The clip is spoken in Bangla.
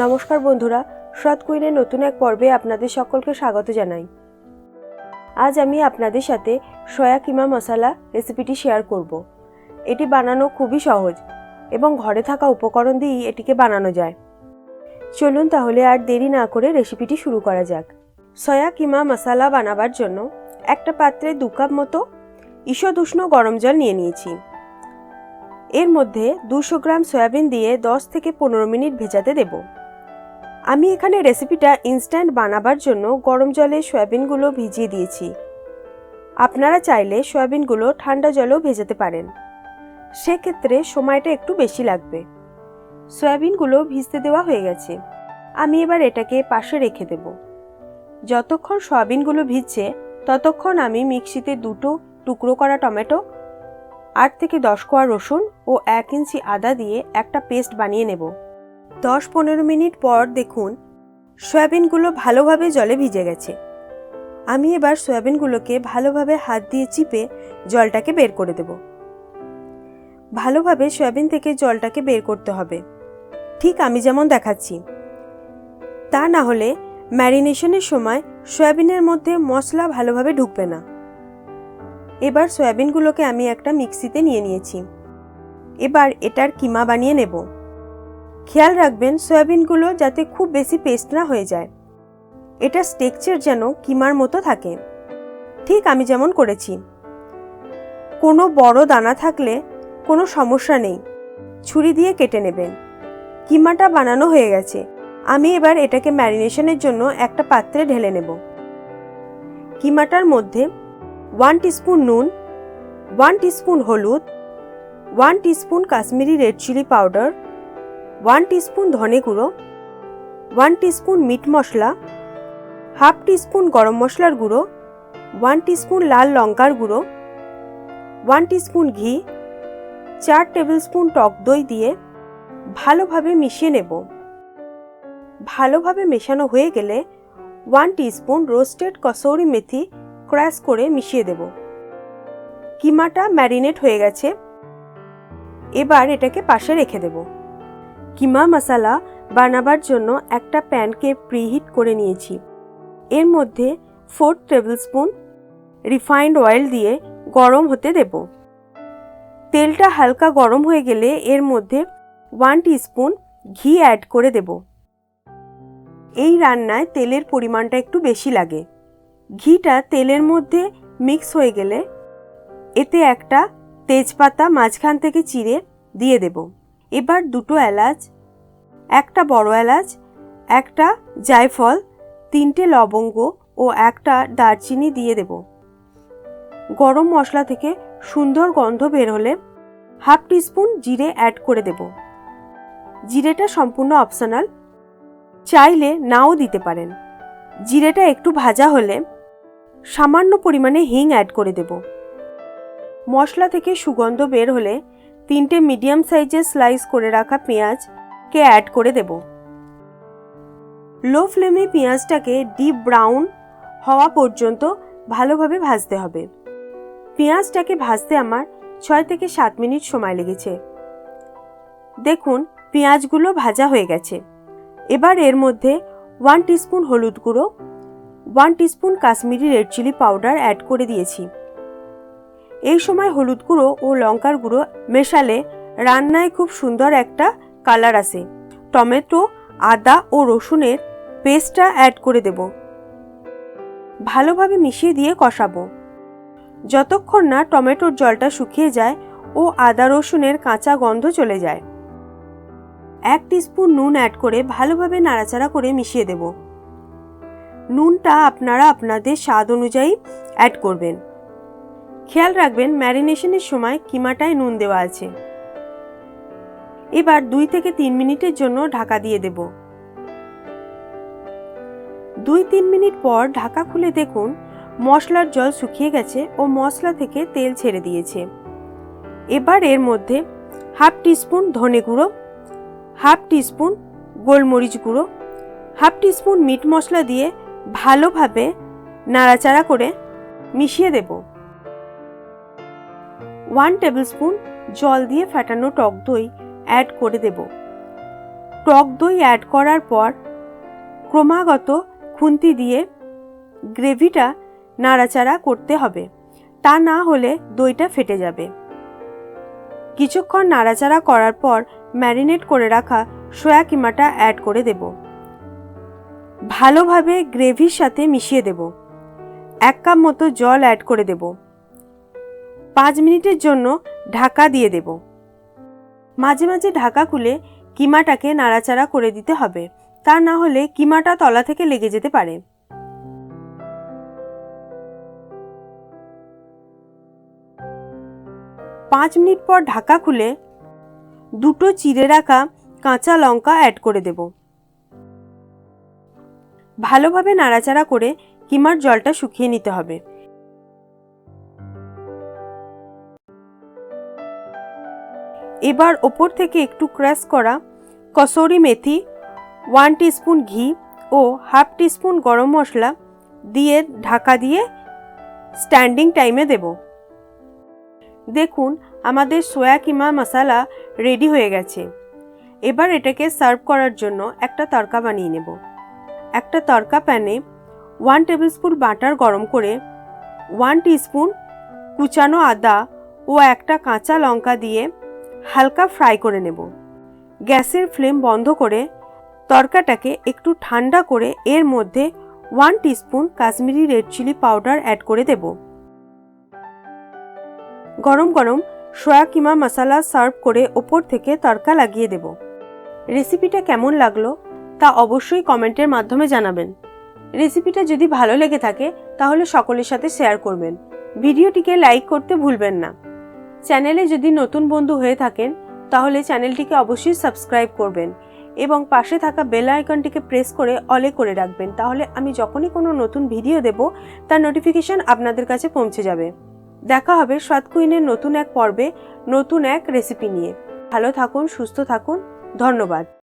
নমস্কার বন্ধুরা, SwadQueen নতুন এক পর্বে আপনাদের সকলকে স্বাগত জানাই। আজ আমি আপনাদের সাথে সয়া কিমা মশলা রেসিপিটি শেয়ার করব। এটি বানানো খুবই সহজ এবং ঘরে থাকা উপকরণ দিয়েই এটিকে বানানো যায়। চলুন তাহলে আর দেরি না করে রেসিপিটি শুরু করা যাক। সয়া কিমা মশলা বানাবার জন্য একটা পাত্রে 2 কাপ মতো ঈষৎ উষ্ণ গরম জল নিয়ে নিয়েছি। এর মধ্যে 200 গ্রাম সয়াবিন দিয়ে 10 থেকে 15 মিনিট ভেজাতে দেব। আমি এখানে রেসিপিটা ইনস্ট্যান্ট বানাবার জন্য গরম জলে সয়াবিনগুলো ভিজিয়ে দিয়েছি। আপনারা চাইলে সয়াবিনগুলো ঠান্ডা জলেও ভেজাতে পারেন, সেক্ষেত্রে সময়টা একটু বেশি লাগবে। সয়াবিনগুলো ভিজতে দেওয়া হয়ে গেছে, আমি এবার এটাকে পাশে রেখে দেব। যতক্ষণ সয়াবিনগুলো ভিজছে ততক্ষণ আমি মিক্সিতে 2 টুকরো করা টমেটো, 8 থেকে 10 কোয়া রসুন ও 1 ইঞ্চি আদা দিয়ে একটা পেস্ট বানিয়ে নেব। 10-15 মিনিট পর দেখুন সয়াবিনগুলো ভালোভাবে জলে ভিজে গেছে। আমি এবার সয়াবিনগুলোকে ভালোভাবে হাত দিয়ে চিপে জলটাকে বের করে দেব। ভালোভাবে সয়াবিন থেকে জলটাকে বের করতে হবে, ঠিক আমি যেমন দেখাচ্ছি। তা না হলে ম্যারিনেশনের সময় সয়াবিনের মধ্যে মশলা ভালোভাবে ঢুকবে না। এবার সয়াবিনগুলোকে আমি একটা মিক্সিতে নিয়ে নিয়েছি। এবার এটার কিমা বানিয়ে নেব। খেয়াল রাখবেন সয়াবিনগুলো যাতে খুব বেশি পেস্ট না হয়ে যায়। এটা টেক্সচার যেন কিমার মতো থাকে, ঠিক আমি যেমন করেছি। কোনো বড় দানা থাকলে কোনো সমস্যা নেই, ছুরি দিয়ে কেটে নেবেন। কিমাটা বানানো হয়ে গেছে, আমি এবার এটাকে ম্যারিনেশনের জন্য একটা পাত্রে ঢেলে নেব। কিমাটার মধ্যে 1 টিস্পুন নুন, 1 টিস্পুন হলুদ, 1 teaspoon Kashmiri red chilli powder, 1 teaspoon ধনে গুঁড়ো, 1 teaspoon meat masala, half teaspoon গরম মশলার গুঁড়ো, 1 টিস্পুন লাল লঙ্কার গুঁড়ো, 1 টিস্পুন ঘি, 4 টেবিল স্পুন টক দই দিয়ে ভালোভাবে মিশিয়ে নেব। ভালোভাবে মেশানো হয়ে গেলে 1 teaspoon roasted kasuri methi crush করে মিশিয়ে দেব। কিমাটা ম্যারিনেট হয়ে গেছে, এবার এটাকে পাশে রেখে দেব। কিমা মশলা বানাবার জন্য একটা প্যানকে প্রিহিট করে নিয়েছি। এর মধ্যে 4 টেবিল স্পুন রিফাইন্ড অয়েল দিয়ে গরম হতে দেব। তেলটা হালকা গরম হয়ে গেলে এর মধ্যে 1 টিস্পুন ঘি অ্যাড করে দেব। এই রান্নায় তেলের পরিমাণটা একটু বেশি লাগে। ঘিটা তেলের মধ্যে মিক্স হয়ে গেলে এতে একটা তেজপাতা মাঝখান থেকে চিড়ে দিয়ে দেব। এবার 2 এলাচ, একটা বড় এলাচ, একটা জায়ফল, 3টে লবঙ্গ ও একটা দারচিনি দিয়ে দেব। গরম মশলা থেকে সুন্দর গন্ধ বের হলে হাফ টিস্পুন জিরে অ্যাড করে দেব। জিরেটা সম্পূর্ণ অপশনাল, চাইলে নাও দিতে পারেন। জিরেটা একটু ভাজা হলে সামান্য পরিমাণে হিং অ্যাড করে দেব। মশলা থেকে সুগন্ধ বের হলে 3টে মিডিয়াম সাইজের স্লাইস করে রাখা পেঁয়াজকে অ্যাড করে দেব। লো ফ্লেমে পেঁয়াজটাকে ডিপ ব্রাউন হওয়া পর্যন্ত ভালোভাবে ভাজতে হবে। পেঁয়াজটাকে ভাজতে আমার 6 থেকে 7 মিনিট সময় লেগেছে। দেখুন পেঁয়াজগুলো ভাজা হয়ে গেছে। এবার এর মধ্যে 1 টিস্পুন হলুদ গুঁড়ো, 1 teaspoon Kashmiri red chilli powder add করে দিয়েছি। এই সময় হলুদ গুঁড়ো ও লঙ্কার গুঁড়ো মেশালে রান্নায় খুব সুন্দর একটা কালার আসে। টমেটো, আদা ও রসুনের পেস্টটা অ্যাড করে দেব। ভালোভাবে মিশিয়ে দিয়ে কষাবো যতক্ষণ না টমেটোর জলটা শুকিয়ে যায় ও আদা রসুনের কাঁচা গন্ধ চলে যায়। 1 টিস্পুন নুন অ্যাড করে ভালোভাবে নাড়াচাড়া করে মিশিয়ে দেব। নুনটা আপনারা আপনাদের স্বাদ অনুযায়ী অ্যাড করবেন। খেয়াল রাখবেন ম্যারিনেশনের সময় কিমাটায় নুন দেওয়া আছে। এবার 2 থেকে 3 মিনিটের জন্য ঢাকা দিয়ে দেব। 2-3 মিনিট পর ঢাকা খুলে দেখুন মশলার জল শুকিয়ে গেছে ও মশলা থেকে তেল ছেড়ে দিয়েছে। এবার এর মধ্যে হাফ টিস্পুন ধনে গুঁড়ো, হাফ টিস্পুন গোলমরিচ গুঁড়ো, হাফ টিস্পুন মিট মশলা দিয়ে ভালোভাবে নাড়াচাড়া করে মিশিয়ে দেব। 1 টেবিল স্পুন জল দিয়ে ফেটানো টক দই অ্যাড করে দেব। টক দই অ্যাড করার পর ক্রমাগত খুন্তি দিয়ে গ্রেভিটা নাড়াচাড়া করতে হবে, তা না হলে দইটা ফেটে যাবে। কিছুক্ষণ নাড়াচাড়া করার পর ম্যারিনেট করে রাখা সয়া কিমাটা অ্যাড করে দেব। ভালোভাবে গ্রেভির সাথে মিশিয়ে দেব। 1 কাপ মতো জল অ্যাড করে দেব। 5 মিনিটের জন্য ঢাকা দিয়ে দেব। মাঝে মাঝে ঢাকা খুলে কিমাটাকে নাড়াচাড়া করে দিতে হবে, তা না হলে কিমাটা তলা থেকে লেগে যেতে পারে। পাঁচ মিনিট পর ঢাকা খুলে 2টো চিড়ে রাখা কাঁচা লঙ্কা অ্যাড করে দেব। ভালোভাবে নাড়াচাড়া করে কিমার জলটা শুকিয়ে নিতে হবে। এবার ওপর থেকে একটু ক্রাশ করা কসুরি মেথি, 1 টিস্পুন ঘি ও হাফ টিস্পুন গরম মশলা দিয়ে ঢাকা দিয়ে স্ট্যান্ডিং টাইমে দেব। দেখুন আমাদের সোয়া কিমা মশলা রেডি হয়ে গেছে। এবার এটাকে সার্ভ করার জন্য একটা তড়কা বানিয়ে নেব। একটা তড়কা প্যানে 1 টেবিলস্পুন বাটার গরম করে 1 টিস্পুন কুচানো আদা ও একটা কাঁচা লঙ্কা দিয়ে হালকা ফ্রাই করে নেব। গ্যাসের ফ্লেম বন্ধ করে তড়কাটাকে একটু ঠান্ডা করে এর মধ্যে 1 teaspoon Kashmiri red chilli powder add করে দেব। গরম গরম সোয়া কিমা মশলা সার্ভ করে ওপর থেকে তড়কা লাগিয়ে দেব। রেসিপিটা কেমন লাগলো তা অবশ্যই কমেন্টের মাধ্যমে জানাবেন। রেসিপিটা যদি ভালো লেগে থাকে তাহলে সকলের সাথে শেয়ার করবেন। ভিডিওটিকে লাইক করতে ভুলবেন না। চ্যানেলে যদি নতুন বন্ধু হয়ে থাকেন তাহলে চ্যানেলটিকে অবশ্যই সাবস্ক্রাইব করবেন এবং পাশে থাকা বেল আইকনটিকে প্রেস করে অলে করে রাখবেন, তাহলে আমি যখনই কোনো নতুন ভিডিও দেব তার নোটিফিকেশন আপনাদের কাছে পৌঁছে যাবে। দেখা হবে SwadQueen-এর নতুন এক পর্বে নতুন এক রেসিপি নিয়ে। ভালো থাকুন, সুস্থ থাকুন, ধন্যবাদ।